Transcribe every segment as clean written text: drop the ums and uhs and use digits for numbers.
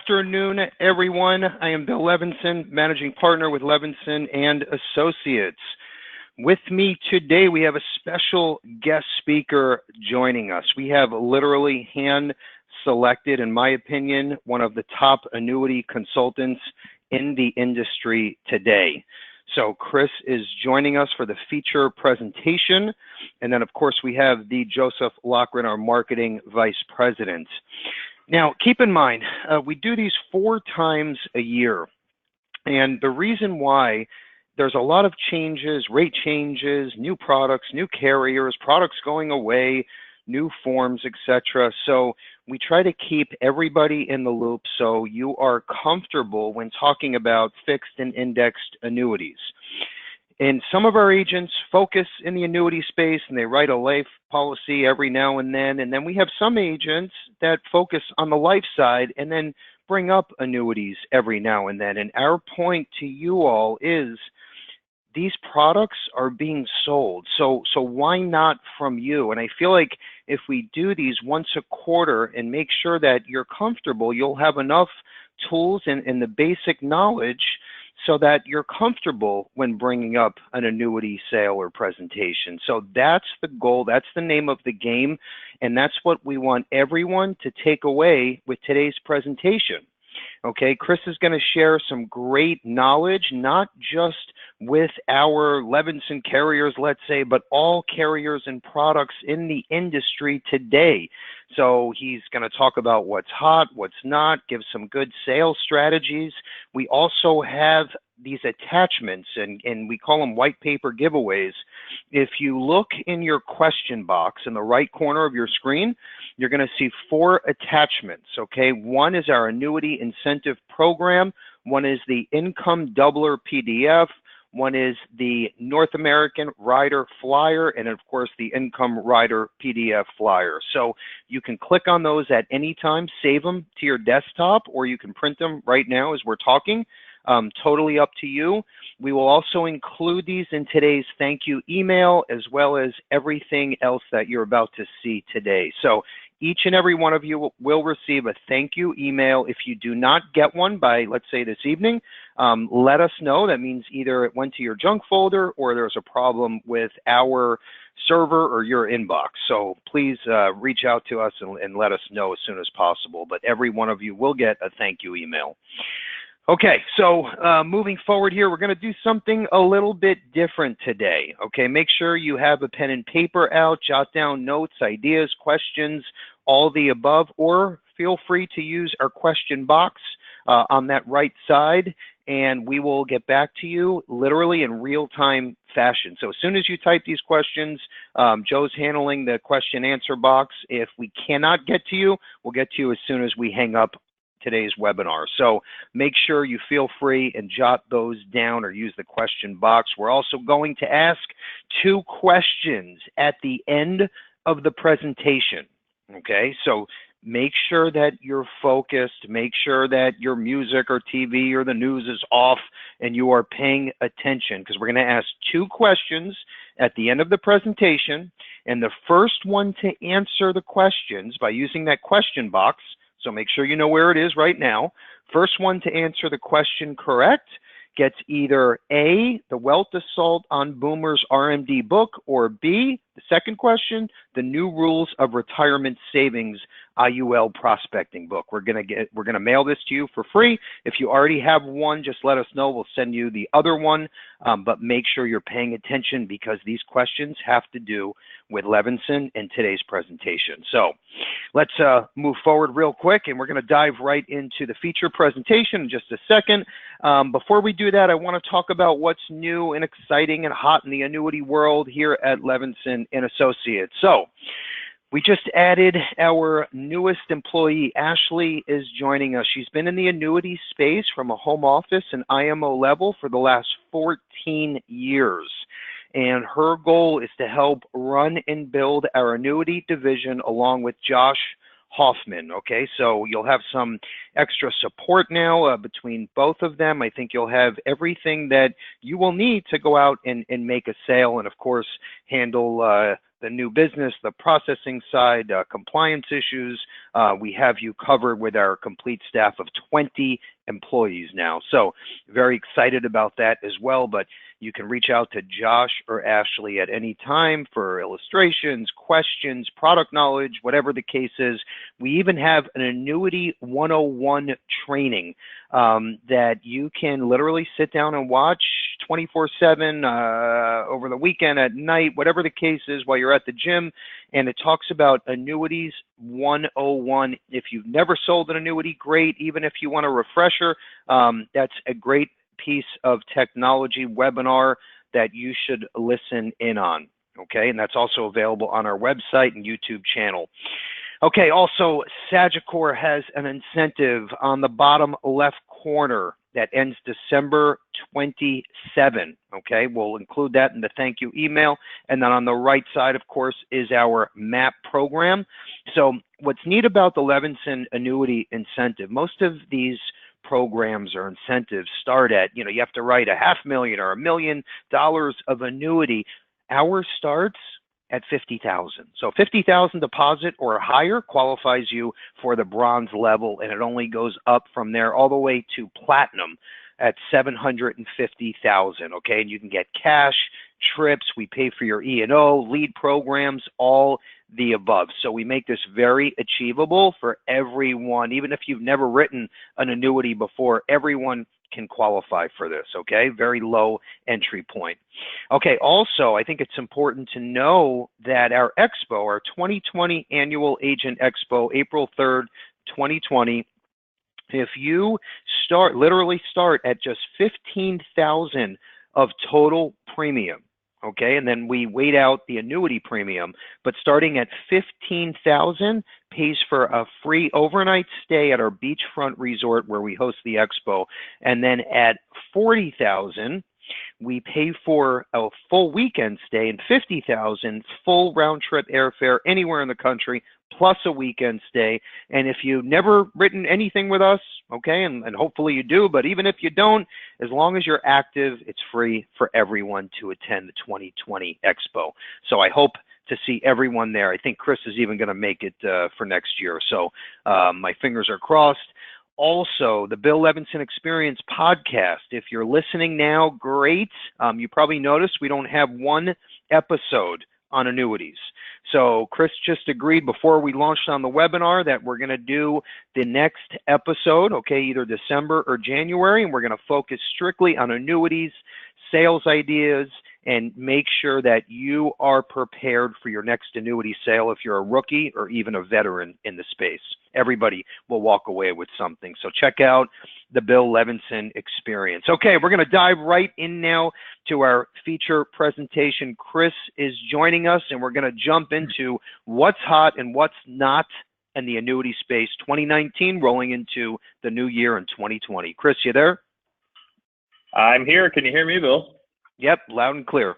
afternoon, everyone. I am Bill Levinson, Managing Partner with Levinson and Associates. With me today, we have a special guest speaker joining us. We have literally hand-selected, in my opinion, one of the top annuity consultants in the industry today. So Chris is joining us for the feature presentation. And then, of course, we have the Joseph Lochran, our Marketing Vice President. Now, keep in mind, we do these 4 times a year. And the reason why, there's a lot of changes, rate changes, new products, new carriers, products going away, new forms, etc. So we try to keep everybody in the loop so you are comfortable when talking about fixed and indexed annuities. And some of our agents focus in the annuity space and they write a life policy every now and then we have some agents that focus on the life side and then bring up annuities every now and then. And our point to you all is these products are being sold. So why not from you? And I feel like if we do these once a quarter and make sure that you're comfortable, you'll have enough tools and the basic knowledge so that you're comfortable when bringing up an annuity sale or presentation. So that's the goal, that's the name of the game, and that's what we want everyone to take away with today's presentation. Okay, Chris is going to share some great knowledge, not just with our Levinson carriers, let's say, but all carriers and products in the industry today. So he's going to talk about what's hot, what's not, give some good sales strategies. We also have these attachments, and we call them white paper giveaways. If you look in your question box in the right corner of your screen, you're going to see 4 attachments, okay? One is our annuity incentive program. One is the income doubler PDF. One is the North American Rider Flyer, and of course the Income Rider PDF Flyer. So you can click on those at any time, save them to your desktop, or you can print them right now as we're talking. Totally up to you. We will also include these in today's thank you email, as well as everything else that you're about to see today. So each and every one of you will receive a thank you email. If you do not get one by, let's say, this evening, let us know. That means either it went to your junk folder or there's a problem with our server or your inbox. So please reach out to us and let us know as soon as possible. But every one of you will get a thank you email. Okay, so moving forward here, we're going to do something a little bit different today. Okay, make sure you have a pen and paper out, jot down notes, ideas, questions, all the above, or feel free to use our question box on that right side, and we will get back to you literally in real-time fashion. So as soon as you type these questions, Joe's handling the question answer box. If we cannot get to you, we'll get to you as soon as we hang up today's webinar. So make sure you feel free and jot those down or use the question box. We're also going to ask 2 questions at the end of the presentation. Okay, so make sure that you're focused, make sure that your music or TV or the news is off and you are paying attention, because we're going to ask 2 questions at the end of the presentation, and the first one to answer the questions by using that question box, so make sure you know where it is right now. First one to answer the question correct gets either A, the Wealth Assault on Boomers RMD book, or B, the second question, the New Rules of Retirement Savings IUL prospecting book. We're gonna mail this to you for free. If you already have one, just let us know. We'll send you the other one, but make sure you're paying attention because these questions have to do with Levinson in today's presentation. So let's move forward real quick, and we're gonna dive right into the feature presentation in just a second. Before we do that, I wanna talk about what's new and exciting and hot in the annuity world here at Levinson and Associates. So we just added our newest employee. Ashley is joining us. She's been in the annuity space from a home office and IMO level for the last 14 years. And her goal is to help run and build our annuity division along with Josh Hoffman. Okay, so you'll have some extra support now between both of them. I think you'll have everything that you will need to go out and make a sale, and of course handle the new business, the processing side, compliance issues. We have you covered with our complete staff of 20 employees now. So very excited about that as well. But you can reach out to Josh or Ashley at any time for illustrations, questions, product knowledge, whatever the case is. We even have an Annuity 101 training that you can literally sit down and watch 24/7 over the weekend, at night, whatever the case is, while you're at the gym. And it talks about Annuities 101. If you've never sold an annuity, great. Even if you want a refresher, that's a great piece of technology webinar that you should listen in on. Okay, and that's also available on our website and YouTube channel. Okay, also, Sagicor has an incentive on the bottom left corner that ends December 27. Okay, we'll include that in the thank you email. And then on the right side, of course, is our MAP program. So what's neat about the Levinson Annuity Incentive, most of these programs or incentives start at, you have to write $500,000 or $1 million of annuity. Ours starts at $50,000. So $50,000 deposit or higher qualifies you for the bronze level, and it only goes up from there all the way to platinum at $750,000. Okay, and you can get cash, trips, we pay for your E&O, lead programs, all the above. So we make this very achievable for everyone. Even if you've never written an annuity before, everyone can qualify for this, okay? Very low entry point. Okay, also, I think it's important to know that our expo, our 2020 Annual Agent Expo, April 3rd, 2020, if you literally start at just $15,000 of total premium, okay, and then we wait out the annuity premium, but starting at $15,000 pays for a free overnight stay at our beachfront resort where we host the expo, and then at $40,000 we pay for a full weekend stay, and $50,000 full round trip airfare anywhere in the country, plus a weekend stay. And if you've never written anything with us, okay, and hopefully you do, but even if you don't, as long as you're active, it's free for everyone to attend the 2020 Expo. So I hope to see everyone there. I think Chris is even going to make it for next year. So my fingers are crossed. Also, the Bill Levinson Experience podcast. If you're listening now, great. You probably noticed we don't have one episode on annuities. So Chris just agreed before we launched on the webinar that we're going to do the next episode, okay, either December or January, and we're going to focus strictly on annuities, sales ideas, and make sure that you are prepared for your next annuity sale if you're a rookie or even a veteran in the space. Everybody will walk away with something. So check out the Bill Levinson Experience. Okay, we're going to dive right in now to our feature presentation. Chris is joining us, and we're going to jump into what's hot and what's not in the annuity space 2019 rolling into the new year in 2020. Chris, you there? I'm here. Can you hear me, Bill? Yep, loud and clear.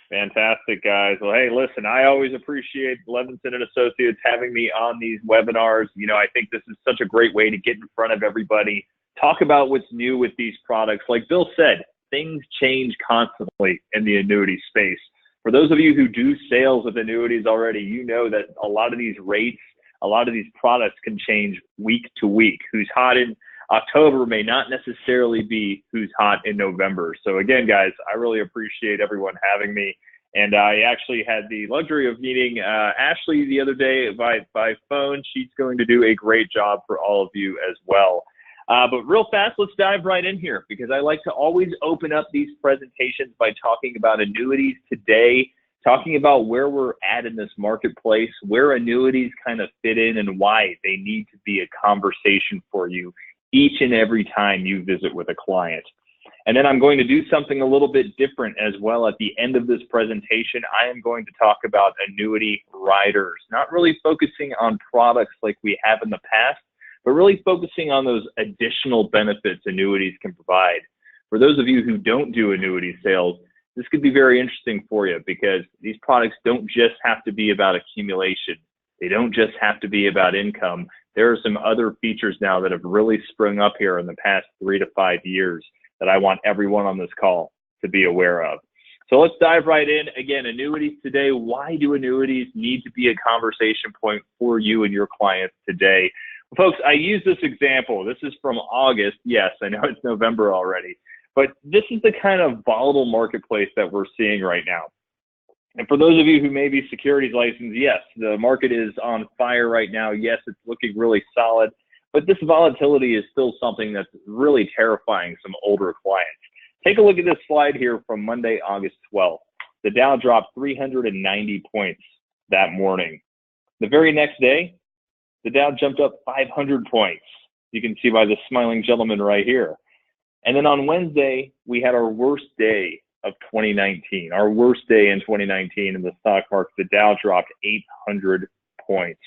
Fantastic, guys. Well, hey, listen, I always appreciate Levinson and Associates having me on these webinars. You know, I think this is such a great way to get in front of everybody, talk about what's new with these products. Like Bill said, things change constantly in the annuity space. For those of you who do sales with annuities already, you know that a lot of these rates, a lot of these products can change week to week. Who's hot in October may not necessarily be who's hot in November. So again, guys, I really appreciate everyone having me. And I actually had the luxury of meeting Ashley the other day by phone. She's going to do a great job for all of you as well. But real fast, let's dive right in here, because I like to always open up these presentations by talking about annuities today, talking about where we're at in this marketplace, where annuities kind of fit in and why they need to be a conversation for you each and every time you visit with a client. And then I'm going to do something a little bit different as well at the end of this presentation. I am going to talk about annuity riders, not really focusing on products like we have in the past, but really focusing on those additional benefits annuities can provide. For those of you who don't do annuity sales, this could be very interesting for you, because these products don't just have to be about accumulation. They don't just have to be about income. There are some other features now that have really sprung up here in the past 3 to 5 years that I want everyone on this call to be aware of. So let's dive right in. Again, annuities today. Why do annuities need to be a conversation point for you and your clients today? Folks, I use this example. This is from August. Yes, I know it's November already, but this is the kind of volatile marketplace that we're seeing right now. And for those of you who may be securities licensed, yes, the market is on fire right now. Yes, it's looking really solid, but this volatility is still something that's really terrifying some older clients. Take a look at this slide here from Monday, August 12th. The Dow dropped 390 points that morning. The very next day, the Dow jumped up 500 points. You can see by the smiling gentleman right here. And then on Wednesday, we had our worst day of 2019, our worst day in 2019 in the stock market. The Dow dropped 800 points.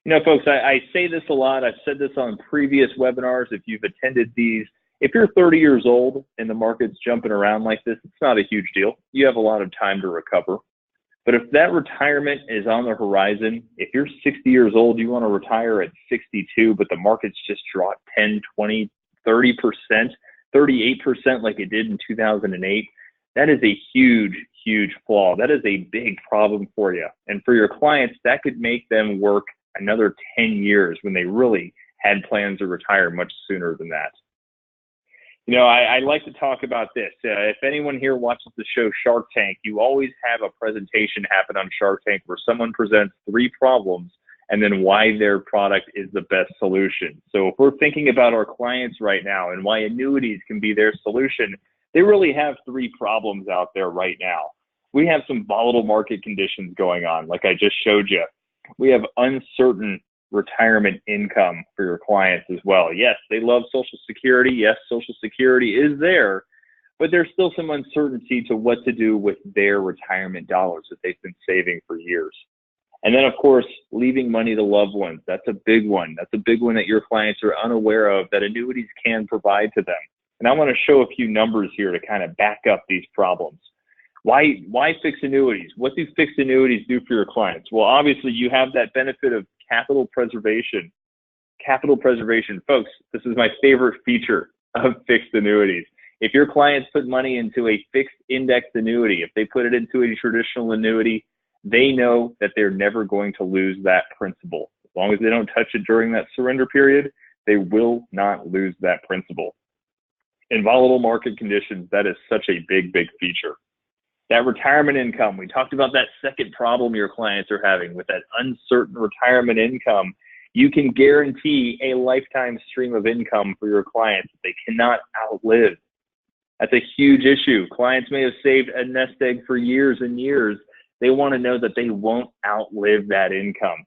You know, folks, I say this a lot. I've said this on previous webinars. If you've attended these, if you're 30 years old and the market's jumping around like this, it's not a huge deal. You have a lot of time to recover. But if that retirement is on the horizon, if you're 60 years old, you want to retire at 62, but the market's just dropped 10, 20, 30%, 38% like it did in 2008, that is a huge, huge flaw. That is a big problem for you. And for your clients, that could make them work another 10 years when they really had plans to retire much sooner than that. You know, I like to talk about this. If anyone here watches the show Shark Tank, you always have a presentation happen on Shark Tank where someone presents 3 problems and then why their product is the best solution. So if we're thinking about our clients right now and why annuities can be their solution, they really have 3 problems out there right now. We have some volatile market conditions going on, like I just showed you. We have uncertain retirement income for your clients as well. Yes, they love Social Security. Yes, Social Security is there, but there's still some uncertainty to what to do with their retirement dollars that they've been saving for years. And then, of course, leaving money to loved ones. That's a big one. That's a big one that your clients are unaware of that annuities can provide to them. And I want to show a few numbers here to kind of back up these problems. Why fixed annuities? What do fixed annuities do for your clients? Well, obviously, you have that benefit of capital preservation. Capital preservation, folks, this is my favorite feature of fixed annuities. If your clients put money into a fixed index annuity, if they put it into a traditional annuity, they know that they're never going to lose that principal. As long as they don't touch it during that surrender period, they will not lose that principal. In volatile market conditions, that is such a big, big feature. That retirement income, we talked about that second problem your clients are having with that uncertain retirement income. You can guarantee a lifetime stream of income for your clients that they cannot outlive. That's a huge issue. Clients may have saved a nest egg for years and years. They want to know that they won't outlive that income.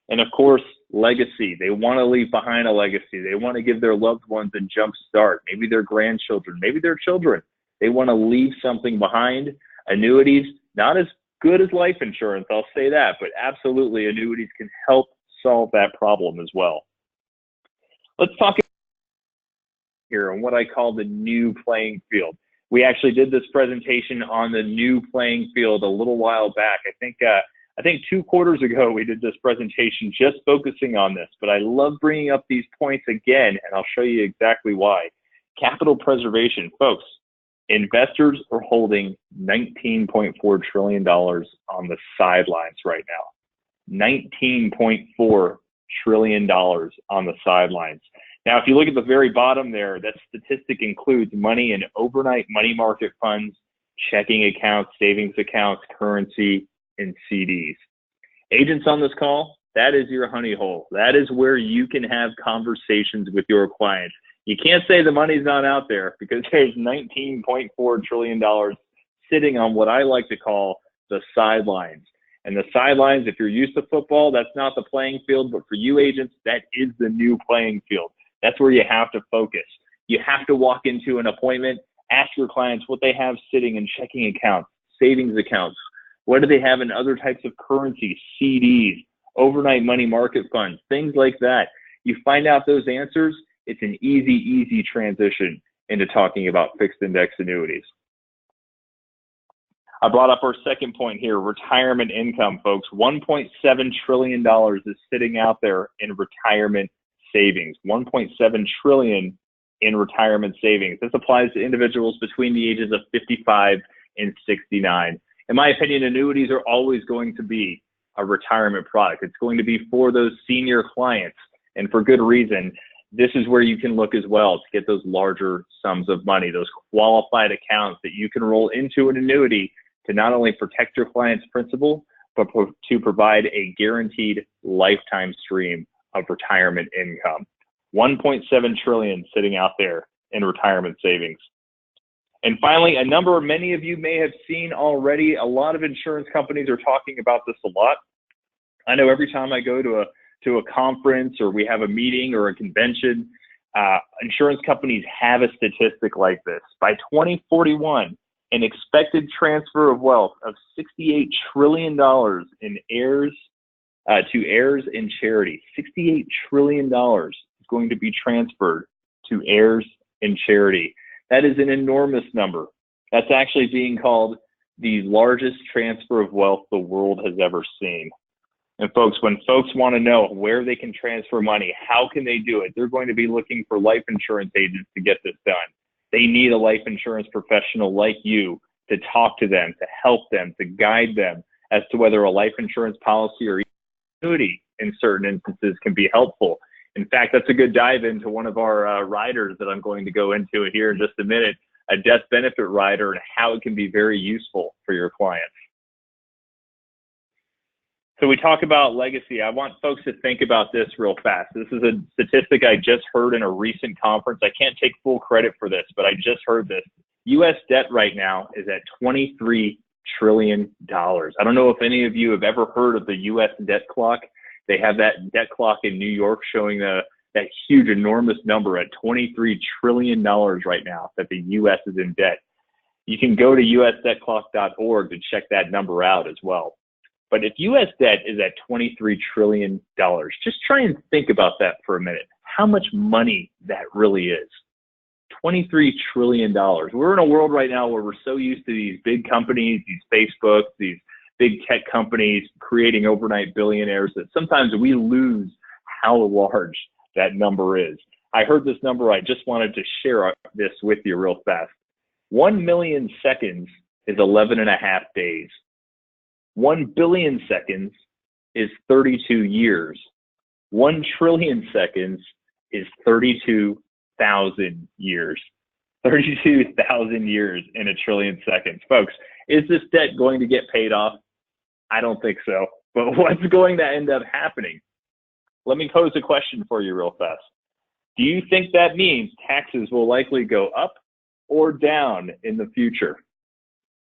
And of course, legacy. They want to leave behind a legacy. They want to give their loved ones a jump start, maybe their grandchildren, maybe their children. They want to leave something behind. Annuities, not as good as life insurance, I'll say that, but absolutely annuities can help solve that problem as well. Let's talk here on what I call the new playing field. We actually did this presentation on the new playing field a little while back. I think 2 quarters ago we did this presentation just focusing on this, but I love bringing up these points again, and I'll show you exactly why. Capital preservation, folks. Investors are holding $19.4 trillion on the sidelines right now. $19.4 trillion on the sidelines. Now, if you look at the very bottom there, that statistic includes money in overnight money market funds, checking accounts, savings accounts, currency, and CDs. Agents on this call, that is your honey hole. That is where you can have conversations with your clients. You can't say the money's not out there because there's $19.4 trillion sitting on what I like to call the sidelines. And the sidelines, if you're used to football, that's not the playing field, but for you agents, that is the new playing field. That's where you have to focus. You have to walk into an appointment, ask your clients what they have sitting in checking accounts, savings accounts. What do they have in other types of currencies, CDs, overnight money market funds, things like that. You find out those answers, it's an easy transition into talking about fixed index annuities. I brought up our second point here, retirement income, folks. $1.7 trillion is sitting out there in retirement savings. $1.7 trillion in retirement savings. This applies to individuals between the ages of 55 and 69. In my opinion, annuities are always going to be a retirement product. It's going to be for those senior clients, and for good reason. This is where you can look as well to get those larger sums of money, those qualified accounts that you can roll into an annuity to not only protect your client's principal, but to provide a guaranteed lifetime stream of retirement income. 1.7 trillion sitting out there in retirement savings. And finally, a number many of you may have seen already, a lot of insurance companies are talking about this a lot. I know every time I go to a conference or we have a meeting or a convention, insurance companies have a statistic like this. By 2041, an expected transfer of wealth of $68 trillion in heirs to heirs in charity. $68 trillion is going to be transferred to heirs in charity. That is an enormous number. That's actually being called the largest transfer of wealth the world has ever seen. And folks, when folks want to know where they can transfer money, how can they do it? They're going to be looking for life insurance agents to get this done. They need a life insurance professional like you to talk to them, to help them, to guide them as to whether a life insurance policy or annuity in certain instances can be helpful. In fact, that's a good dive into one of our riders that I'm going to go into here in just a minute, a death benefit rider, and how it can be very useful for your clients. So we talk about legacy. I want folks to think about this real fast. This is a statistic I just heard in a recent conference. I can't take full credit for this, but I just heard this. U.S. debt right now is at $23 trillion. I don't know if any of you have ever heard of the U.S. debt clock. They have that debt clock in New York showing that huge, enormous number at $23 trillion right now that the U.S. is in debt. You can go to usdebtclock.org to check that number out as well. But if U.S. debt is at $23 trillion, just try and think about that for a minute. How much money that really is. $23 trillion. We're in a world right now where we're so used to these big companies, these Facebooks, these big tech companies creating overnight billionaires that sometimes we lose how large that number is. I heard this number. I just wanted to share this with you real fast. 1 million seconds is 11 and a half days. 1 billion seconds is 32 years. 1 trillion seconds is 32,000 years. 32,000 years in a trillion seconds. Folks, is this debt going to get paid off? I don't think so. But what's going to end up happening? Let me pose a question for you real fast. Do you think that means taxes will likely go up or down in the future?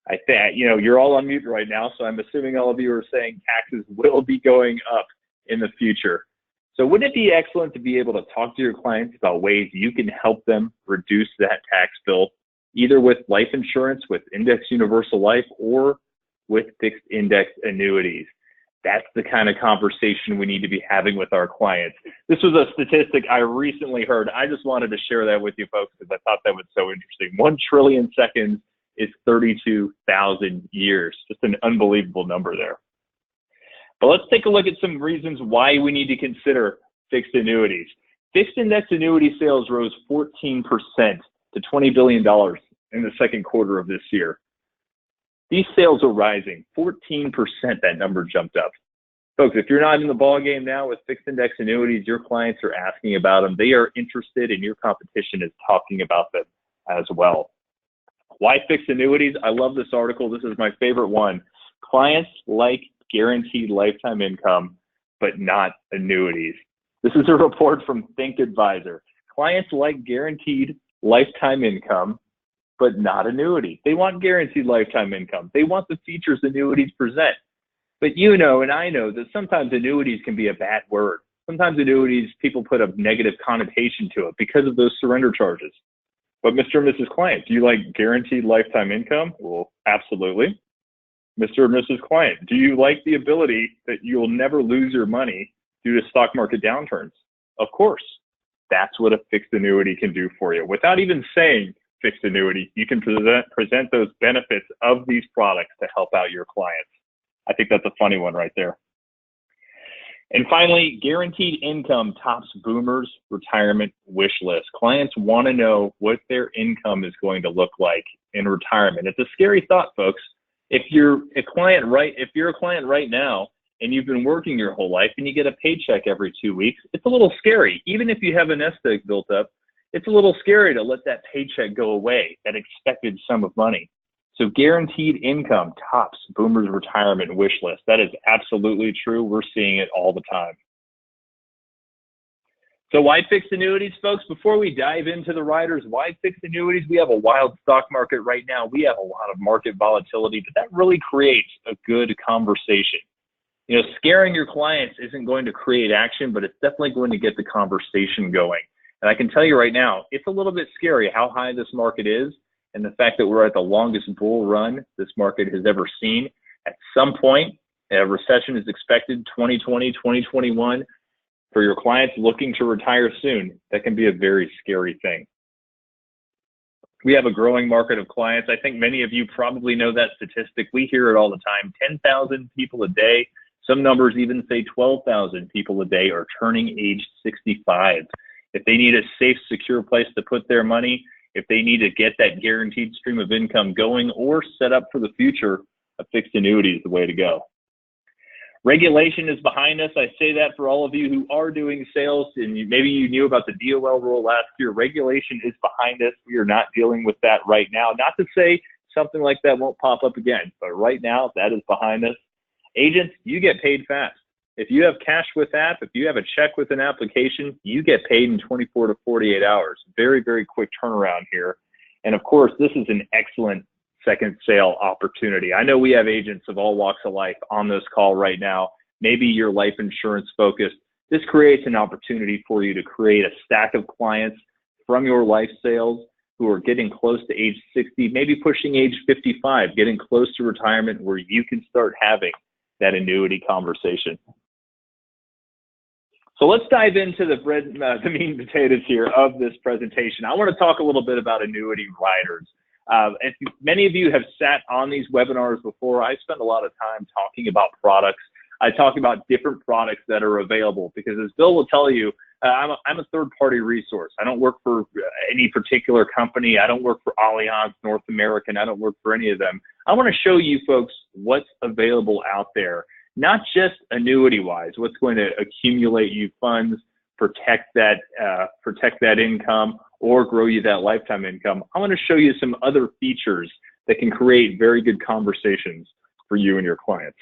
I think, you're all on mute right now, so I'm assuming all of you are saying taxes will be going up in the future. So wouldn't it be excellent to be able to talk to your clients about ways you can help them reduce that tax bill, either with life insurance, with index universal life, or with fixed index annuities? That's the kind of conversation we need to be having with our clients. This was a statistic I recently heard. I just wanted to share that with you folks because I thought that was so interesting. 1 trillion seconds is 32,000 years. Just an unbelievable number there. But let's take a look at some reasons why we need to consider fixed annuities. Fixed index annuity sales rose 14% to $20 billion in the second quarter of this year. These sales are rising 14%. That number jumped up. Folks, if you're not in the ball game now with fixed index annuities, your clients are asking about them. They are interested, and your competition is talking about them as well. Why fixed annuities? I love this article. This is my favorite one. Clients like guaranteed lifetime income, but not annuities. This is a report from Think Advisor. Clients like guaranteed lifetime income, but not annuity. They want guaranteed lifetime income. They want the features annuities present. But you know, and I know that sometimes annuities can be a bad word. Sometimes annuities, people put a negative connotation to it because of those surrender charges. But Mr. and Mrs. Client, do you like guaranteed lifetime income? Well, absolutely. Mr. and Mrs. Client, do you like the ability that you'll never lose your money due to stock market downturns? Of course. That's what a fixed annuity can do for you. Without even saying fixed annuity, you can present those benefits of these products to help out your clients. I think that's a funny one right there. And finally, guaranteed income tops boomers' retirement wish list. Clients want to know what their income is going to look like in retirement. It's a scary thought, folks. If you're a client right now and you've been working your whole life and you get a paycheck every 2 weeks, it's a little scary. Even if you have a nest egg built up, it's a little scary to let that paycheck go away, that expected sum of money. So guaranteed income tops boomers' retirement wish list. That is absolutely true. We're seeing it all the time. So why fixed annuities, folks? Before we dive into the riders, why fixed annuities? We have a wild stock market right now. We have a lot of market volatility, but that really creates a good conversation. You know, scaring your clients isn't going to create action, but it's definitely going to get the conversation going. And I can tell you right now, it's a little bit scary how high this market is. And the fact that we're at the longest bull run this market has ever seen. At some point, a recession is expected, 2020, 2021. For your clients looking to retire soon, that can be a very scary thing. We have a growing market of clients. I think many of you probably know that statistic. We hear it all the time, 10,000 people a day. Some numbers even say 12,000 people a day are turning age 65. If they need a safe, secure place to put their money, if they need to get that guaranteed stream of income going or set up for the future, a fixed annuity is the way to go. Regulation is behind us. I say that for all of you who are doing sales, and maybe you knew about the DOL rule last year. Regulation is behind us. We are not dealing with that right now. Not to say something like that won't pop up again, but right now that is behind us. Agents, you get paid fast. If you have cash with app, if you have a check with an application, you get paid in 24 to 48 hours. Very, very quick turnaround here. And of course, this is an excellent second sale opportunity. I know we have agents of all walks of life on this call right now. Maybe you're life insurance focused. This creates an opportunity for you to create a stack of clients from your life sales who are getting close to age 60, maybe pushing age 55, getting close to retirement where you can start having that annuity conversation. So let's dive into the meat and potatoes here of this presentation. I want to talk a little bit about annuity riders. If many of you have sat on these webinars before, I spend a lot of time talking about products. I talk about different products that are available because, as Bill will tell you, I'm a third-party resource. I don't work for any particular company. I don't work for Allianz, North American. I don't work for any of them. I want to show you folks what's available out there. Not just annuity-wise, what's going to accumulate you funds, protect that income, or grow you that lifetime income. I want to show you some other features that can create very good conversations for you and your clients.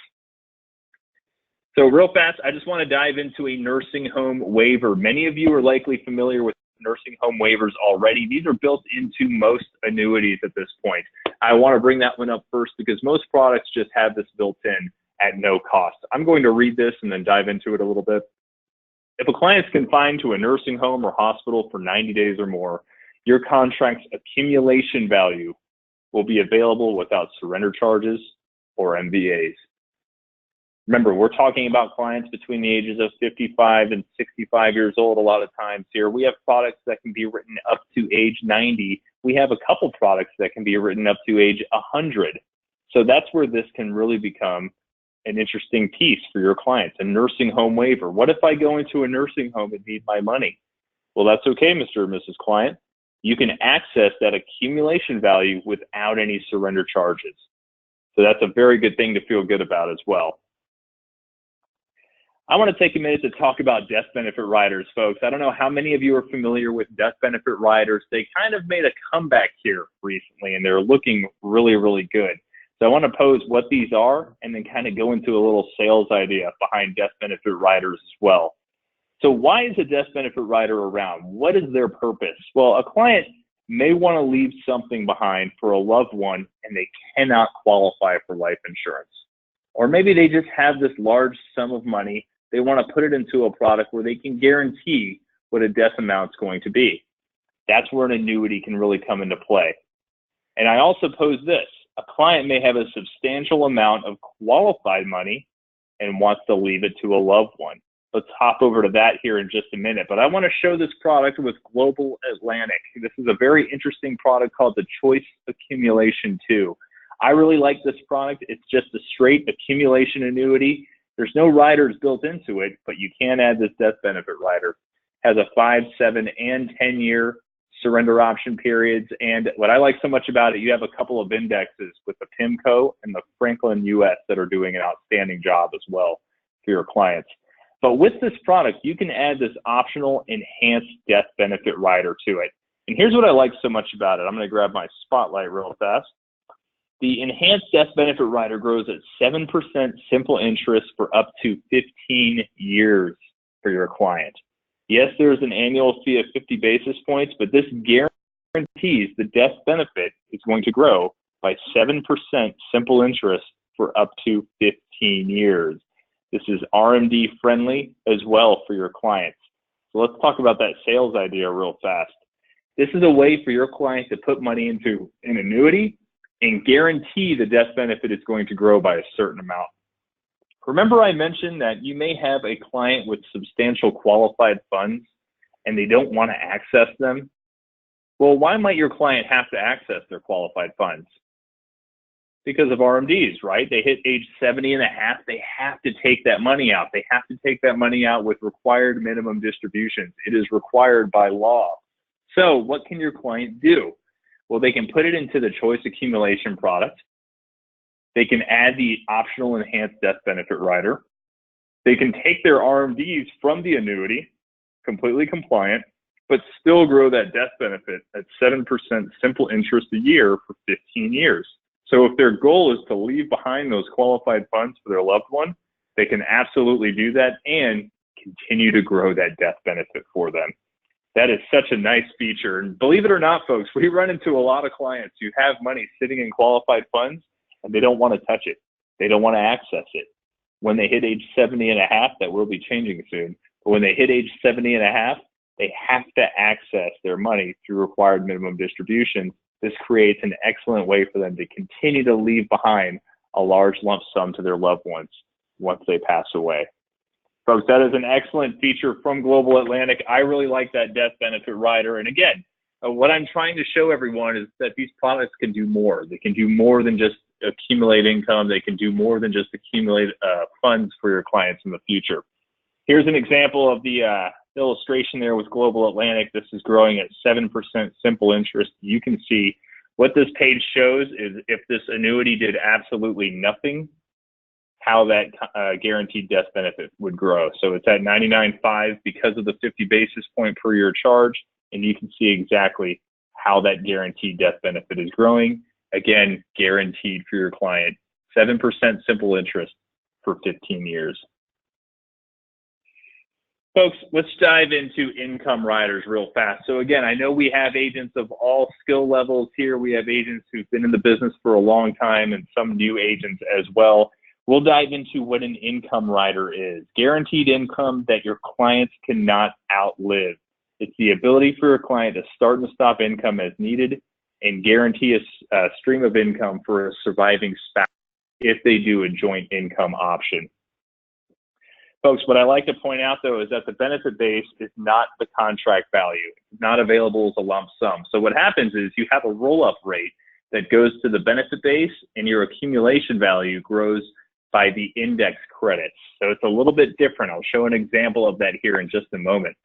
So real fast, I just want to dive into a nursing home waiver. Many of you are likely familiar with nursing home waivers already. These are built into most annuities at this point. I want to bring that one up first because most products just have this built in at no cost. I'm going to read this and then dive into it a little bit. If a client is confined to a nursing home or hospital for 90 days or more, your contract's accumulation value will be available without surrender charges or MVAs. Remember, we're talking about clients between the ages of 55 and 65 years old a lot of times here. We have products that can be written up to age 90. We have a couple products that can be written up to age 100. So that's where this can really become an interesting piece for your clients, a nursing home waiver. What if I go into a nursing home and need my money? Well, that's okay, Mr. or Mrs. Client. You can access that accumulation value without any surrender charges. So that's a very good thing to feel good about as well. I want to take a minute to talk about death benefit riders, folks. I don't know how many of you are familiar with death benefit riders. They kind of made a comeback here recently, and they're looking really, really good. So I want to pose what these are and then kind of go into a little sales idea behind death benefit riders as well. So why is a death benefit rider around? What is their purpose? Well, a client may want to leave something behind for a loved one and they cannot qualify for life insurance. Or maybe they just have this large sum of money. They want to put it into a product where they can guarantee what a death amount is going to be. That's where an annuity can really come into play. And I also pose this. A client may have a substantial amount of qualified money and wants to leave it to a loved one. Let's hop over to that here in just a minute. But I want to show this product with Global Atlantic. This is a very interesting product called the Choice Accumulation 2. I really like this product. It's just a straight accumulation annuity. There's no riders built into it, but you can add this death benefit rider. Has a 5, 7, and 10-year surrender option periods. And what I like so much about it, you have a couple of indexes with the PIMCO and the Franklin US that are doing an outstanding job as well for your clients. But with this product, you can add this optional enhanced death benefit rider to it. And here's what I like so much about it. I'm going to grab my spotlight real fast. The enhanced death benefit rider grows at 7% simple interest for up to 15 years for your client. Yes, there's an annual fee of 50 basis points, but this guarantees the death benefit is going to grow by 7% simple interest for up to 15 years. This is RMD friendly as well for your clients. So let's talk about that sales idea real fast. This is a way for your client to put money into an annuity and guarantee the death benefit is going to grow by a certain amount. Remember I mentioned that you may have a client with substantial qualified funds and they don't want to access them. Well, why might your client have to access their qualified funds? Because of RMDs, right? They hit age 70 and a half, they have to take that money out. They have to take that money out with required minimum distributions. It is required by law. So what can your client do? Well, they can put it into the choice accumulation product. They can add the optional enhanced death benefit rider. They can take their RMDs from the annuity, completely compliant, but still grow that death benefit at 7% simple interest a year for 15 years. So if their goal is to leave behind those qualified funds for their loved one, they can absolutely do that and continue to grow that death benefit for them. That is such a nice feature. And believe it or not, folks, we run into a lot of clients who have money sitting in qualified funds and they don't want to touch it. They don't want to access it. When they hit age 70 and a half, that will be changing soon. But when they hit age 70 and a half, they have to access their money through required minimum distributions. This creates an excellent way for them to continue to leave behind a large lump sum to their loved ones once they pass away. Folks, that is an excellent feature from Global Atlantic. I really like that death benefit rider. And again, what I'm trying to show everyone is that these products can do more. They can do more than just accumulate income. They can do more than just accumulate funds for your clients in the future. Here's an example of the illustration there with Global Atlantic. This is growing at 7% simple interest. You can see what this page shows is if this annuity did absolutely nothing, how that guaranteed death benefit would grow. So it's at 99.5 because of the 50 basis point per year charge, and you can see exactly how that guaranteed death benefit is growing. Again, guaranteed for your client, 7% simple interest for 15 years. Folks, let's dive into income riders real fast. So again, I know we have agents of all skill levels here. We have agents who've been in the business for a long time and some new agents as well. We'll dive into what an income rider is. Guaranteed income that your clients cannot outlive. It's the ability for your client to start and stop income as needed and guarantee a stream of income for a surviving spouse if they do a joint income option. Folks, what I like to point out, though, is that the benefit base is not the contract value. It's not available as a lump sum. So what happens is you have a roll-up rate that goes to the benefit base, and your accumulation value grows by the index credits. So it's a little bit different. I'll show an example of that here in just a moment.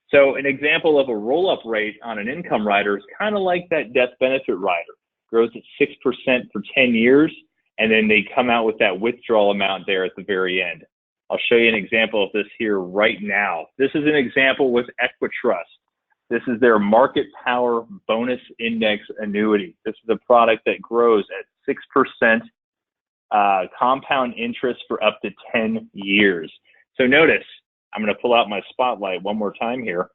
So an example of a roll-up rate on an income rider is kind of like that death benefit rider. Grows at 6% for 10 years, and then they come out with that withdrawal amount there at the very end. I'll show you an example of this here right now. This is an example with Equitrust. This is their Market Power Bonus Index Annuity. This is a product that grows at 6% compound interest for up to 10 years. So notice, I'm going to pull out my spotlight one more time here.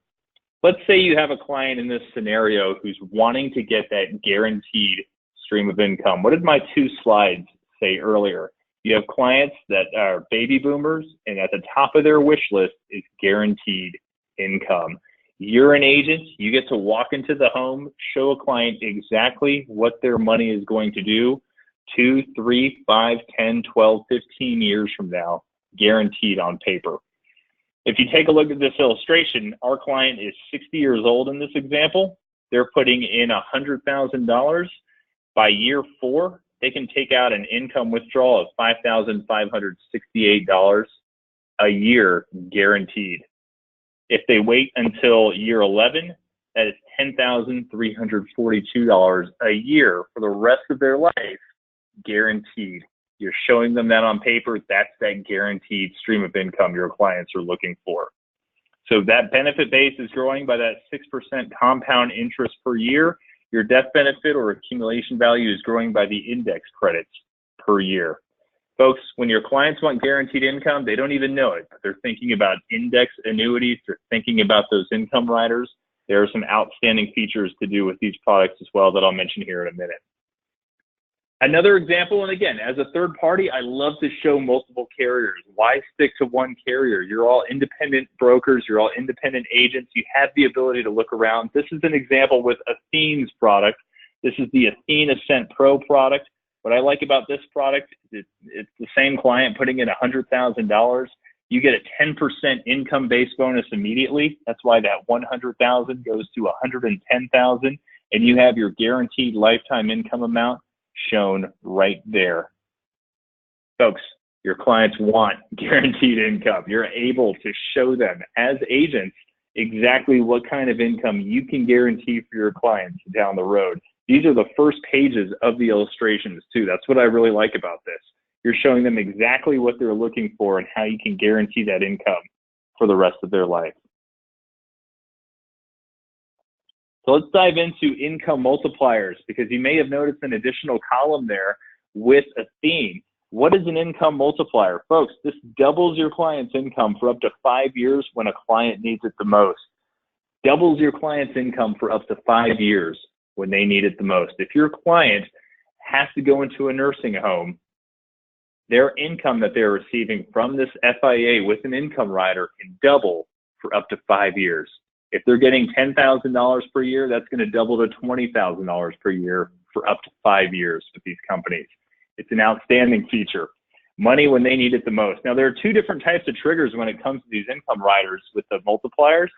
Let's say you have a client in this scenario who's wanting to get that guaranteed stream of income. What did my two slides say earlier? You have clients that are baby boomers, and at the top of their wish list is guaranteed income. You're an agent. You get to walk into the home, show a client exactly what their money is going to do 2, 3, 5, 10, 12, 15 years from now, guaranteed on paper. If you take a look at this illustration, our client is 60 years old in this example. They're putting in $100,000. By year 4, they can take out an income withdrawal of $5,568 a year guaranteed. If they wait until year 11, that is $10,342 a year for the rest of their life, guaranteed. You're showing them that on paper. That's that guaranteed stream of income your clients are looking for. So that benefit base is growing by that 6% compound interest per year. Your death benefit or accumulation value is growing by the index credits per year. Folks, when your clients want guaranteed income, they don't even know it. They're thinking about index annuities. They're thinking about those income riders. There are some outstanding features to do with these products as well that I'll mention here in a minute. Another example, and again, as a third party, I love to show multiple carriers. Why stick to one carrier? You're all independent brokers. You're all independent agents. You have the ability to look around. This is an example with Athene's product. This is the Athene Ascent Pro product. What I like about this product is it's the same client putting in $100,000. You get a 10% income-based bonus immediately. That's why that $100,000 goes to $110,000, and you have your guaranteed lifetime income amount shown right there. Folks, your clients want guaranteed income. You're able to show them as agents exactly what kind of income you can guarantee for your clients down the road. These are the first pages of the illustrations too. That's what I really like about this. You're showing them exactly what they're looking for and how you can guarantee that income for the rest of their life. So let's dive into income multipliers, because you may have noticed an additional column there with Athene. What is an income multiplier? Folks, this doubles your client's income for up to 5 years when a client needs it the most. Doubles your client's income for up to 5 years when they need it the most. If your client has to go into a nursing home, their income that they're receiving from this FIA with an income rider can double for up to 5 years. If they're getting $10,000 per year, that's going to double to $20,000 per year for up to 5 years with these companies. It's an outstanding feature. Money when they need it the most. Now, there are two different types of triggers when it comes to these income riders with the multipliers: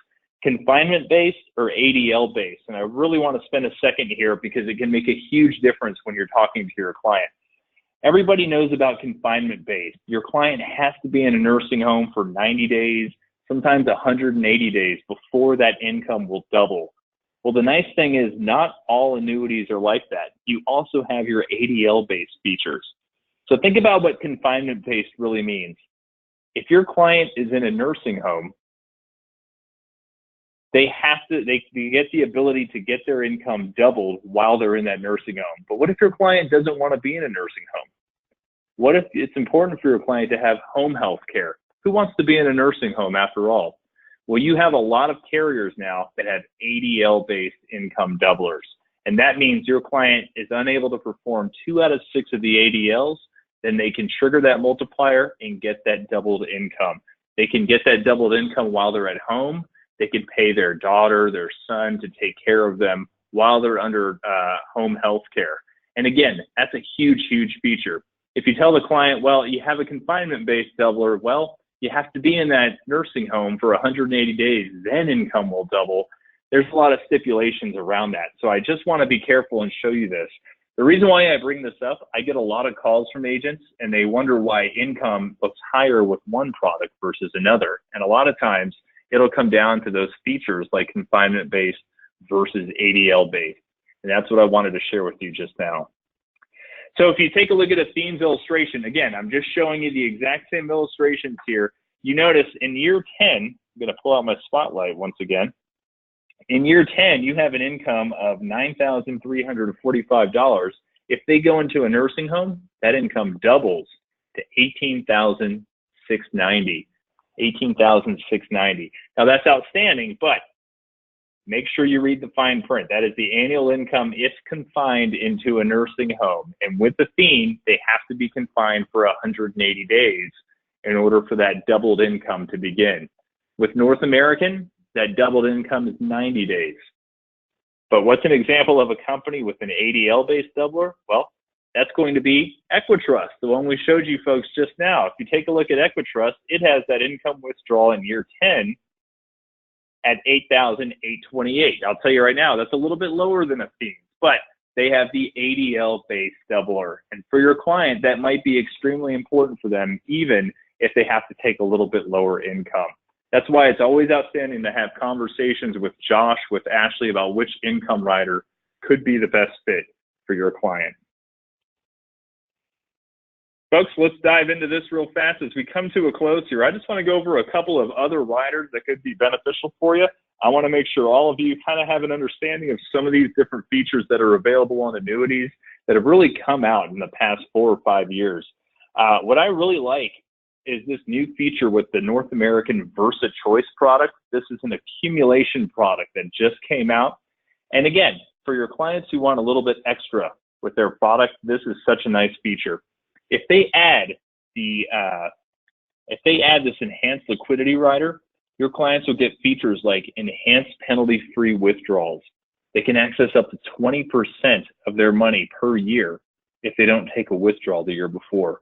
confinement-based or ADL-based. And I really want to spend a second here because it can make a huge difference when you're talking to your client. Everybody knows about confinement-based. Your client has to be in a nursing home for 90 days, sometimes 180 days before that income will double. Well, the nice thing is not all annuities are like that. You also have your ADL-based features. So think about what confinement-based really means. If your client is in a nursing home, they get the ability to get their income doubled while they're in that nursing home. But what if your client doesn't want to be in a nursing home? What if it's important for your client to have home health care? Who wants to be in a nursing home after all? Well, you have a lot of carriers now that have ADL-based income doublers. And that means your client is unable to perform 2 out of 6 of the ADLs, then they can trigger that multiplier and get that doubled income. They can get that doubled income while they're at home. They can pay their daughter, their son to take care of them while they're under home health care. And again, that's a huge, huge feature. If you tell the client, well, you have a confinement-based doubler, well, you have to be in that nursing home for 180 days, then income will double. There's a lot of stipulations around that. So I just want to be careful and show you this. The reason why I bring this up, I get a lot of calls from agents and they wonder why income looks higher with one product versus another. And a lot of times it'll come down to those features like confinement-based versus ADL-based. And that's what I wanted to share with you just now. So if you take a look at Athene's illustration, again, I'm just showing you the exact same illustrations here. You notice in year 10, I'm going to pull out my spotlight once again. In year 10, you have an income of $9,345. If they go into a nursing home, that income doubles to $18,690. $18,690. Now that's outstanding, but make sure you read the fine print. That is the annual income if confined into a nursing home. And with Athene, they have to be confined for 180 days in order for that doubled income to begin. With North American, that doubled income is 90 days. But what's an example of a company with an ADL-based doubler? Well, that's going to be Equitrust, the one we showed you folks just now. If you take a look at Equitrust, it has that income withdrawal in year 10 at $8,828. I'll tell you right now, that's a little bit lower than Athene, but they have the ADL base doubler. And for your client, that might be extremely important for them, even if they have to take a little bit lower income. That's why it's always outstanding to have conversations with Josh, with Ashley about which income rider could be the best fit for your client. Folks, let's dive into this real fast as we come to a close here. I just want to go over a couple of other riders that could be beneficial for you. I want to make sure all of you kind of have an understanding of some of these different features that are available on annuities that have really come out in the past 4 or 5 years. What I really like is this new feature with the North American Versa Choice product. This is an accumulation product that just came out. And again, for your clients who want a little bit extra with their product, this is such a nice feature. If they add this enhanced liquidity rider, your clients will get features like enhanced penalty-free withdrawals. They can access up to 20% of their money per year if they don't take a withdrawal the year before.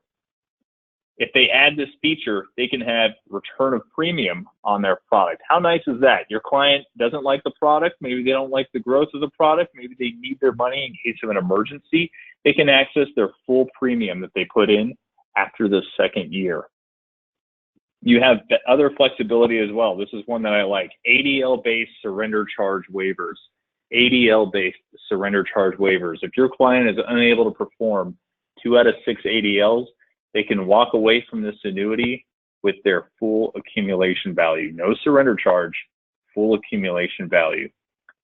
If they add this feature, they can have return of premium on their product. How nice is that? Your client doesn't like the product. Maybe they don't like the growth of the product. Maybe they need their money in case of an emergency. They can access their full premium that they put in after the second year. You have other flexibility as well. This is one that I like. ADL-based surrender charge waivers. ADL-based surrender charge waivers. If your client is unable to perform 2 out of 6 ADLs, they can walk away from this annuity with their full accumulation value. No surrender charge, full accumulation value.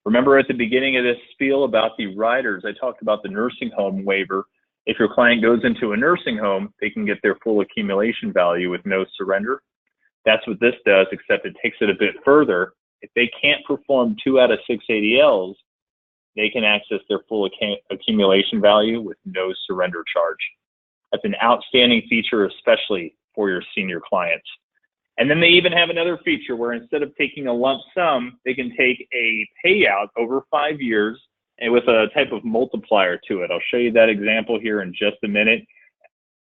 Remember at the beginning of this spiel about the riders, I talked about the nursing home waiver. If your client goes into a nursing home, they can get their full accumulation value with no surrender. That's what this does, except it takes it a bit further. If they can't perform 2 out of 6 ADLs, they can access their full accumulation value with no surrender charge. That's an outstanding feature, especially for your senior clients. And then they even have another feature where instead of taking a lump sum, they can take a payout over 5 years and with a type of multiplier to it. I'll show you that example here in just a minute.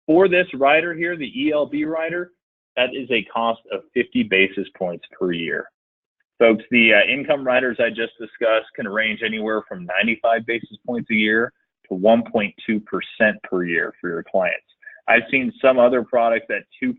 For this rider here, the ELB rider, that is a cost of 50 basis points per year. Folks, the income riders I just discussed can range anywhere from 95 basis points a year to 1.2% per year for your clients. I've seen some other products at 2%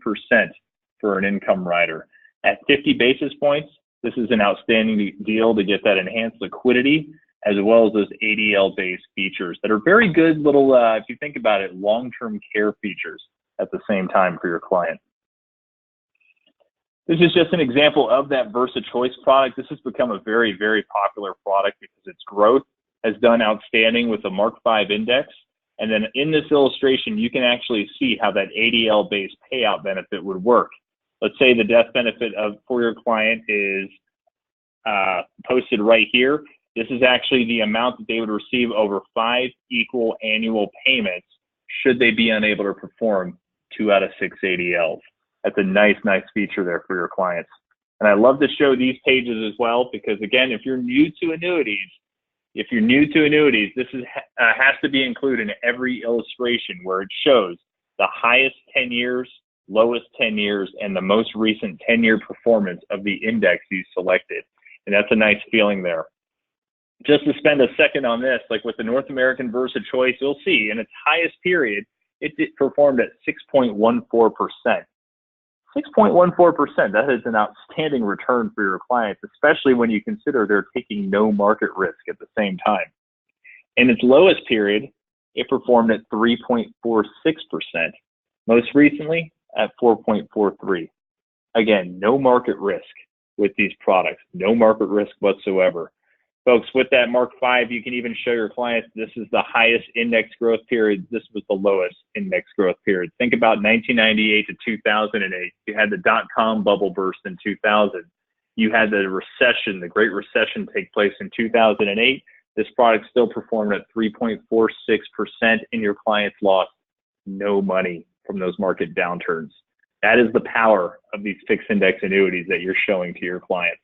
for an income rider. At 50 basis points, this is an outstanding deal to get that enhanced liquidity as well as those ADL-based features that are very good little, if you think about it, long-term care features at the same time for your client. This is just an example of that Versa Choice product. This has become a very, very popular product because its growth has done outstanding with the Mark V index. And then in this illustration, you can actually see how that ADL-based payout benefit would work. Let's say the death benefit for your client is posted right here. This is actually the amount that they would receive over 5 equal annual payments should they be unable to perform 2 out of 6 ADLs. That's a nice feature there for your clients. And I love to show these pages as well because, again, if you're new to annuities, this has to be included in every illustration where it shows the highest 10 years, lowest 10 years, and the most recent 10-year performance of the index you selected. And that's a nice feeling there. Just to spend a second on this, like with the North American Versa Choice, you'll see in its highest period, it performed at 6.14%. 6.14%, that is an outstanding return for your clients, especially when you consider they're taking no market risk at the same time. In its lowest period, it performed at 3.46%. Most recently, at 4.43. Again, no market risk with these products, no market risk whatsoever. Folks, with that Mark V, you can even show your clients this is the highest index growth period. This was the lowest index growth period. Think about 1998 to 2008. You had the dot-com bubble burst in 2000. You had the recession, the Great Recession take place in 2008. This product still performed at 3.46%, and your clients lost no money from those market downturns. That is the power of these fixed index annuities that you're showing to your clients.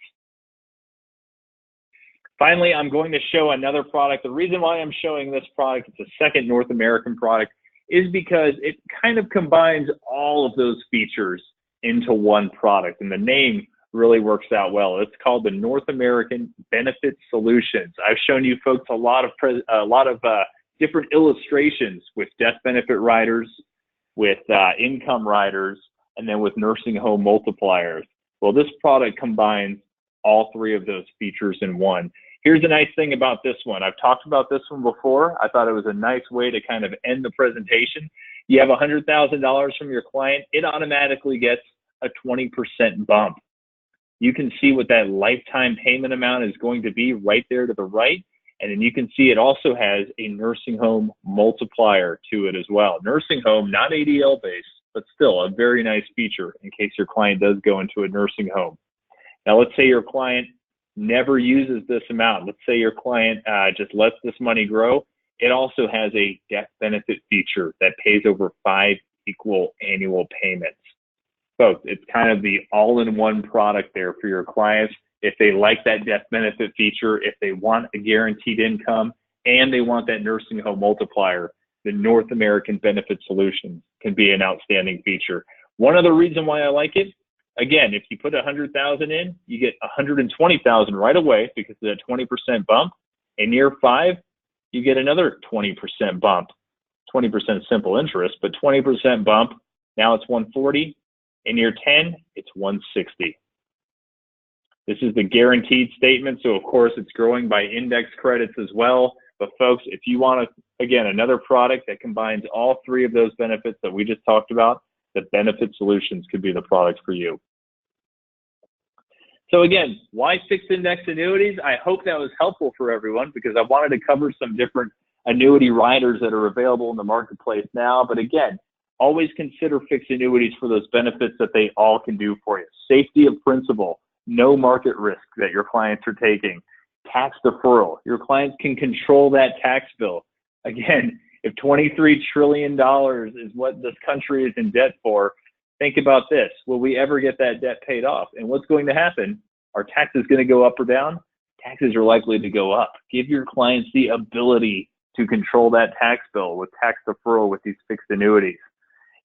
Finally, I'm going to show another product. The reason why I'm showing this product, it's a second North American product, is because it kind of combines all of those features into one product. And the name really works out well. It's called the North American Benefit Solutions. I've shown you folks a lot of different illustrations with death benefit riders, with income riders, and then with nursing home multipliers. Well, this product combines all three of those features in one. Here's the nice thing about this one. I've talked about this one before. I thought it was a nice way to kind of end the presentation. You have $100,000 from your client, it automatically gets a 20% bump. You can see what that lifetime payment amount is going to be right there to the right. And then you can see it also has a nursing home multiplier to it as well. Nursing home, not ADL based, but still a very nice feature in case your client does go into a nursing home. Now, let's say your client never uses this amount. Let's say your client just lets this money grow. It also has a death benefit feature that pays over 5 equal annual payments. Folks, it's kind of the all-in-one product there for your clients. If they like that death benefit feature, if they want a guaranteed income, and they want that nursing home multiplier, the North American Benefit Solutions can be an outstanding feature. One other reason why I like it, again, if you put $100,000 in, you get $120,000 right away because of that 20% bump. In year 5, you get another 20% bump. 20% simple interest, but 20% bump. Now it's 140. In year 10, it's 160. This is the guaranteed statement. So of course it's growing by index credits as well. But folks, if you want to, again, another product that combines all three of those benefits that we just talked about, the Benefit Solutions could be the product for you. So again, why fixed index annuities? I hope that was helpful for everyone because I wanted to cover some different annuity riders that are available in the marketplace now. But again, always consider fixed annuities for those benefits that they all can do for you. Safety of principal, no market risk that your clients are taking, tax deferral. Your clients can control that tax bill. Again, if $23 trillion is what this country is in debt for, think about this. Will we ever get that debt paid off? And what's going to happen? Are taxes going to go up or down? Taxes are likely to go up. Give your clients the ability to control that tax bill with tax deferral with these fixed annuities.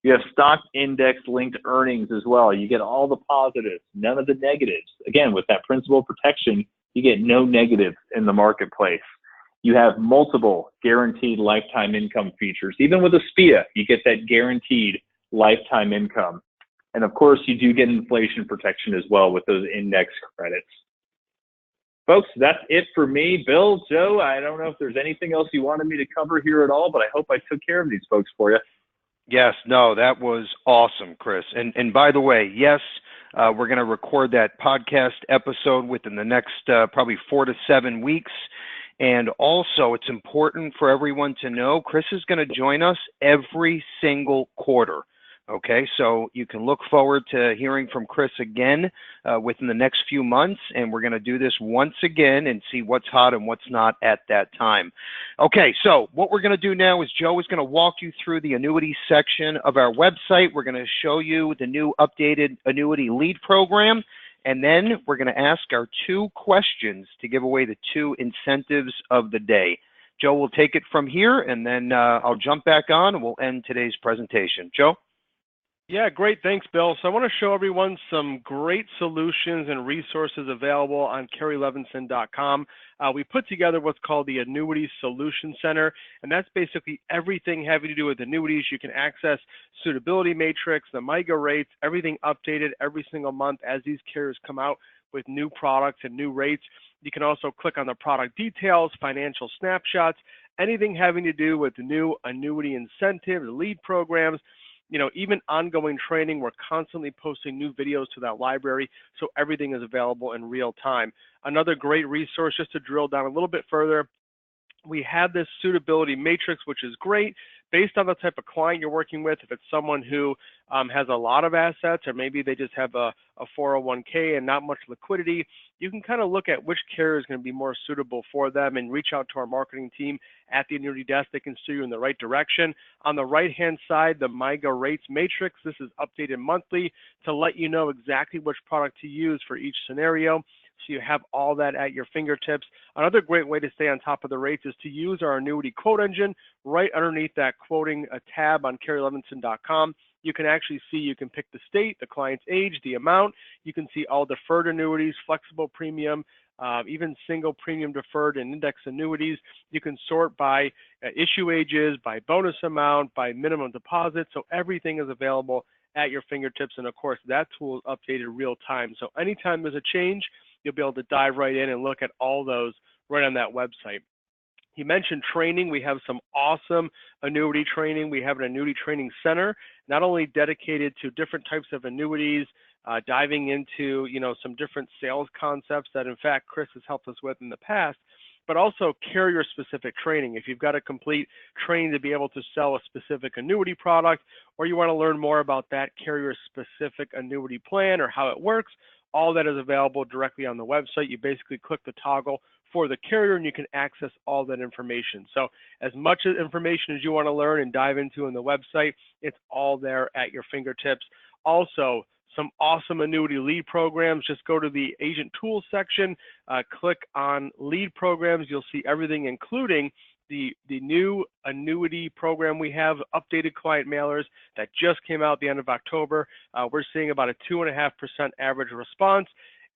You have stock index linked earnings as well. You get all the positives, none of the negatives. Again, with that principal protection, you get no negatives in the marketplace. You have multiple guaranteed lifetime income features. Even with a SPIA, you get that guaranteed lifetime income. And of course, you do get inflation protection as well with those index credits. Folks, that's it for me. Bill, Joe, I don't know if there's anything else you wanted me to cover here at all, but I hope I took care of these folks for you. Yes, no, that was awesome, Chris. And by the way, yes, we're going to record that podcast episode within the next probably 4 to 7 weeks. And also, it's important for everyone to know, Chris is going to join us every single quarter. Okay, so you can look forward to hearing from Chris again within the next few months, and we're going to do this once again and see what's hot and what's not at that time. Okay, so what we're going to do now is Joe is going to walk you through the annuity section of our website. We're going to show you the new updated annuity lead program, and then we're going to ask our 2 questions to give away the 2 incentives of the day. Joe will take it from here, and then I'll jump back on, and we'll end today's presentation. Joe? Yeah, great. Thanks, Bill. So I want to show everyone some great solutions and resources available on kerrylevinson.com. We put together what's called the Annuity Solution Center, and that's basically everything having to do with annuities. You can access suitability matrix, the MIGA rates, everything updated every single month as these carriers come out with new products and new rates. You can also click on the product details, financial snapshots, anything having to do with the new annuity incentives, lead programs, even ongoing training. We're constantly posting new videos to that library, so everything is available in real time. Another great resource, just to drill down a little bit further, we have this suitability matrix, which is great based on the type of client you're working with. If it's someone who has a lot of assets, or maybe they just have a 401k and not much liquidity, you can kind of look at which carrier is going to be more suitable for them and reach out to our marketing team at the annuity desk. They can steer you in the right direction. On the right-hand side, the MIGA rates matrix, this is updated monthly to let you know exactly which product to use for each scenario. So you have all that at your fingertips. Another great way to stay on top of the rates is to use our annuity quote engine right underneath that quoting tab on kerrylevinson.com. you can actually see, you can pick the state, the client's age, the amount. You can see all deferred annuities, flexible premium, even single premium deferred and index annuities. You can sort by issue ages, by bonus amount, by minimum deposit. So everything is available at your fingertips. And of course, that tool is updated real time. So anytime there's a change, you'll be able to dive right in and look at all those right on that website. You mentioned training. We have some awesome annuity training. We have an annuity training center, not only dedicated to different types of annuities, diving into, some different sales concepts that in fact Chris has helped us with in the past, but also carrier specific training. If you've got a complete training to be able to sell a specific annuity product, or you want to learn more about that carrier specific annuity plan or how it works, all that is available directly on the website. You basically click the toggle for the carrier and you can access all that information. So as much information as you want to learn and dive into on the website, it's all there at your fingertips. Also, some awesome annuity lead programs. Just go to the agent tools section, click on lead programs. You'll see everything, including the new annuity program we have, updated client mailers that just came out at the end of October. We're seeing about a 2.5% average response.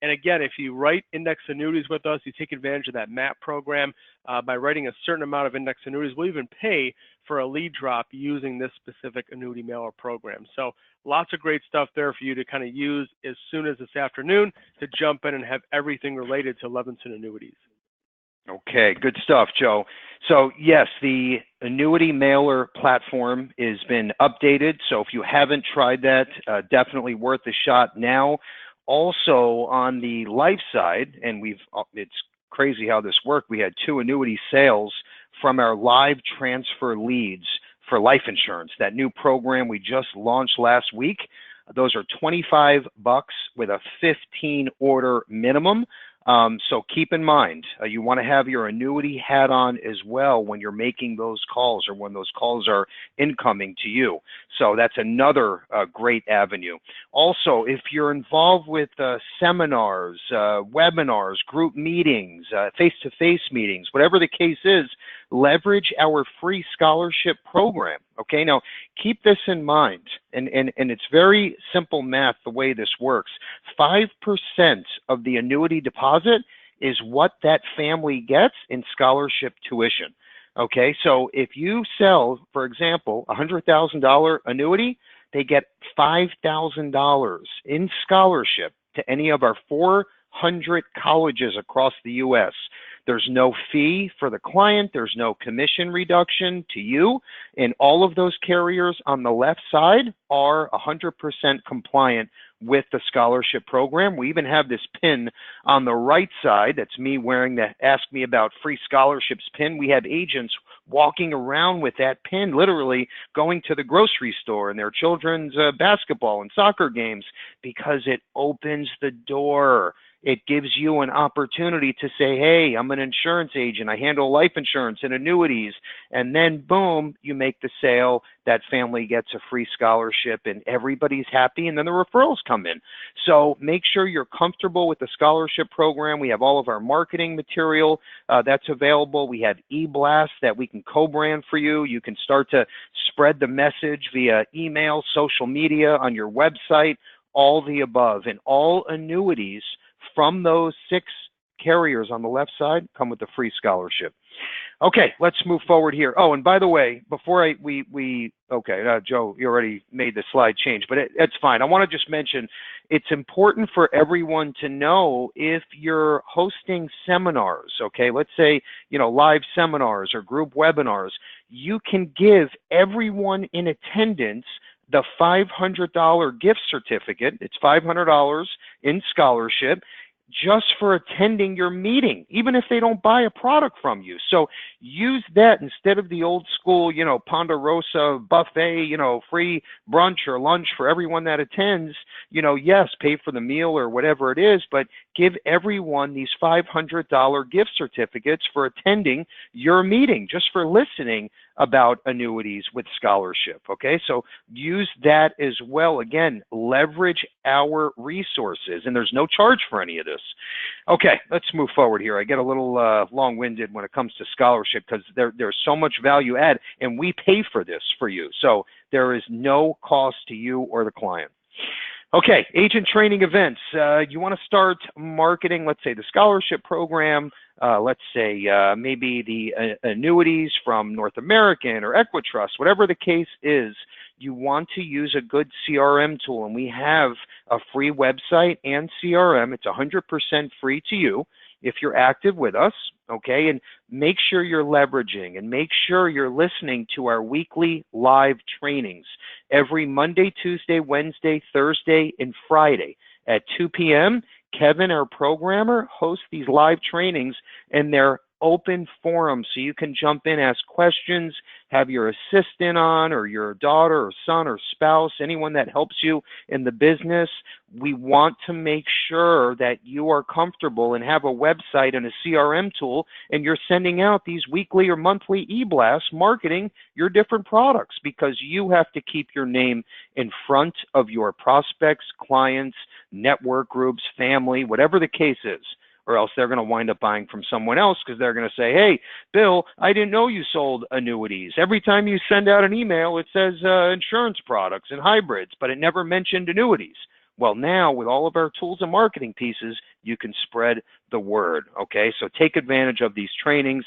And again, if you write index annuities with us, you take advantage of that MAP program. By writing a certain amount of index annuities, we'll even pay for a lead drop using this specific annuity mailer program. So lots of great stuff there for you to kind of use as soon as this afternoon to jump in and have everything related to Levinson annuities. Okay, good stuff, Joe. So yes, the annuity mailer platform has been updated. So if you haven't tried that, definitely worth a shot now. Also on the life side, and it's crazy how this worked. We had 2 annuity sales from our live transfer leads for life insurance. That new program we just launched last week. Those are $25 with a 15 order minimum. So keep in mind, you want to have your annuity hat on as well when you're making those calls or when those calls are incoming to you. So that's another great avenue. Also, if you're involved with seminars, webinars, group meetings, face-to-face meetings, whatever the case is, leverage our free scholarship program. Okay, now keep this in mind, and it's very simple math the way this works. 5% of the annuity deposit is what that family gets in scholarship tuition. Okay, so if you sell, for example, a $100,000 annuity, they get $5,000 in scholarship to any of our 400 colleges across the U.S. There's no fee for the client. There's no commission reduction to you. And all of those carriers on the left side are 100% compliant with the scholarship program. We even have this pin on the right side. That's me wearing the Ask Me About Free Scholarships pin. We have agents walking around with that pin, literally going to the grocery store and their children's basketball and soccer games, because it opens the door. It gives you an opportunity to say, hey, I'm an insurance agent. I handle life insurance and annuities. And then, boom, you make the sale. That family gets a free scholarship and everybody's happy. And then the referrals come in. So make sure you're comfortable with the scholarship program. We have all of our marketing material that's available. We have e-blasts that we can co-brand for you. You can start to spread the message via email, social media, on your website, all the above. And all annuities from those 6 carriers on the left side come with a free scholarship. Okay, let's move forward here. Oh, and by the way, before Joe, you already made the slide change, but it's fine. I want to just mention, it's important for everyone to know if you're hosting seminars, okay, let's say, live seminars or group webinars, you can give everyone in attendance the $500 gift certificate. It's $500 in scholarship just for attending your meeting, even if they don't buy a product from you. So use that instead of the old school, Ponderosa buffet, free brunch or lunch for everyone that attends. Yes, pay for the meal or whatever it is, but give everyone these $500 gift certificates for attending your meeting, just for listening about annuities with scholarship, okay? So use that as well. Again, leverage our resources, and there's no charge for any of this. Okay, let's move forward here. I get a little long-winded when it comes to scholarship because there's so much value add, and we pay for this for you. So there is no cost to you or the client. Okay, agent training events. You want to start marketing, let's say the scholarship program, let's say maybe the annuities from North American or Equitrust, whatever the case is, you want to use a good CRM tool. And we have a free website and CRM. It's 100% free to you if you're active with us, okay? And make sure you're leveraging and make sure you're listening to our weekly live trainings every Monday, Tuesday, Wednesday, Thursday, and Friday at 2 p.m. Kevin, our programmer, hosts these live trainings, and they're open forum, so you can jump in, ask questions, have your assistant on, or your daughter or son or spouse, anyone that helps you in the business. We want to make sure that you are comfortable and have a website and a CRM tool, and you're sending out these weekly or monthly e-blasts marketing your different products, because you have to keep your name in front of your prospects, clients, network groups, family, whatever the case is, or else they're going to wind up buying from someone else because they're going to say, hey, Bill, I didn't know you sold annuities. Every time you send out an email, it says insurance products and hybrids, but it never mentioned annuities. Well, now with all of our tools and marketing pieces, you can spread the word, okay? So take advantage of these trainings.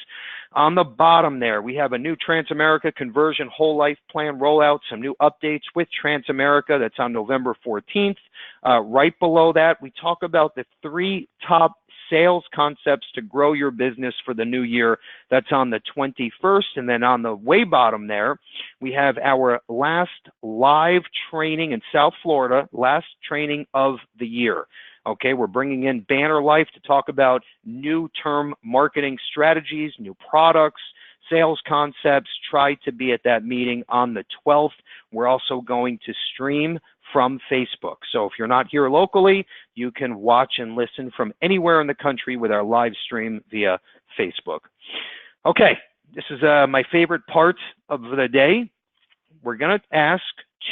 On the bottom there, we have a new Transamerica Conversion Whole Life Plan rollout, some new updates with Transamerica. That's on November 14th. Right below that, we talk about the 3 top sales concepts to grow your business for the new year. That's on the 21st. And then on the way bottom there, we have our last live training in South Florida, last training of the year. Okay, we're bringing in Banner Life to talk about new term marketing strategies, new products, sales concepts. Try to be at that meeting on the 12th. We're also going to stream from Facebook. So if you're not here locally, you can watch and listen from anywhere in the country with our live stream via Facebook. Okay, this is my favorite part of the day. We're going to ask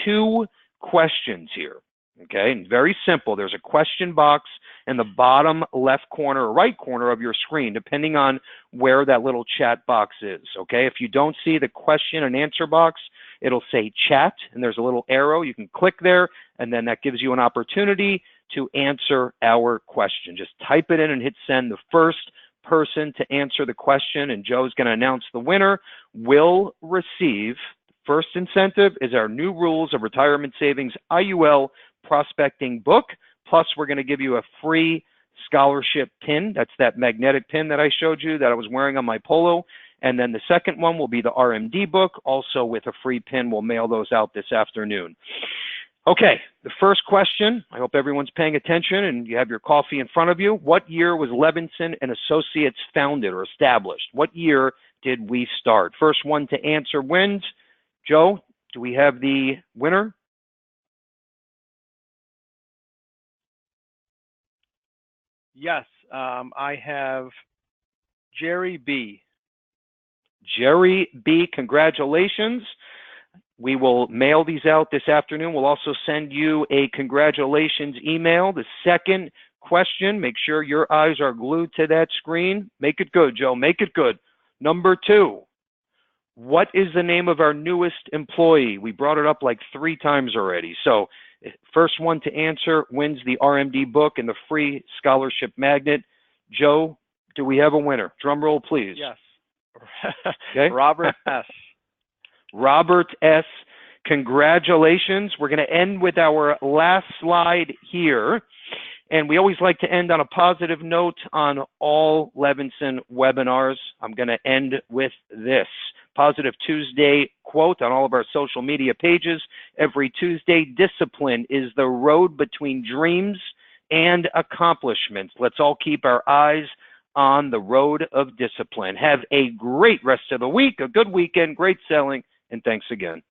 2 questions here. Okay, and very simple. There's a question box in the bottom left corner or right corner of your screen, depending on where that little chat box is. Okay, if you don't see the question and answer box, it'll say chat, and there's a little arrow. You can click there, and then that gives you an opportunity to answer our question. Just type it in and hit send. The first person to answer the question, and Joe's going to announce the winner, will receive. First incentive is our New Rules of Retirement Savings IUL prospecting book. Plus, we're going to give you a free scholarship pin. That's that magnetic pin that I showed you that I was wearing on my polo. And then the second one will be the RMD book, also with a free pin. We'll mail those out this afternoon. Okay, the first question, I hope everyone's paying attention and you have your coffee in front of you. What year was Levinson and Associates founded or established? What year did we start? First one to answer wins. Joe, do we have the winner? Yes, I have Jerry B. Jerry B., congratulations. We will mail these out this afternoon. We'll also send you a congratulations email. The second question, make sure your eyes are glued to that screen. Make it good, Joe. Make it good. Number 2, what is the name of our newest employee? We brought it up like 3 times already. So first one to answer wins the RMD book and the free scholarship magnet. Joe, do we have a winner? Drum roll, please. Yes. Okay. Robert S. Robert S. Congratulations. We're going to end with our last slide here. And we always like to end on a positive note on all Levinson webinars. I'm going to end with this. Positive Tuesday quote on all of our social media pages. Every Tuesday, discipline is the road between dreams and accomplishments. Let's all keep our eyes on the road of discipline. Have a great rest of the week, a good weekend, great selling, and thanks again.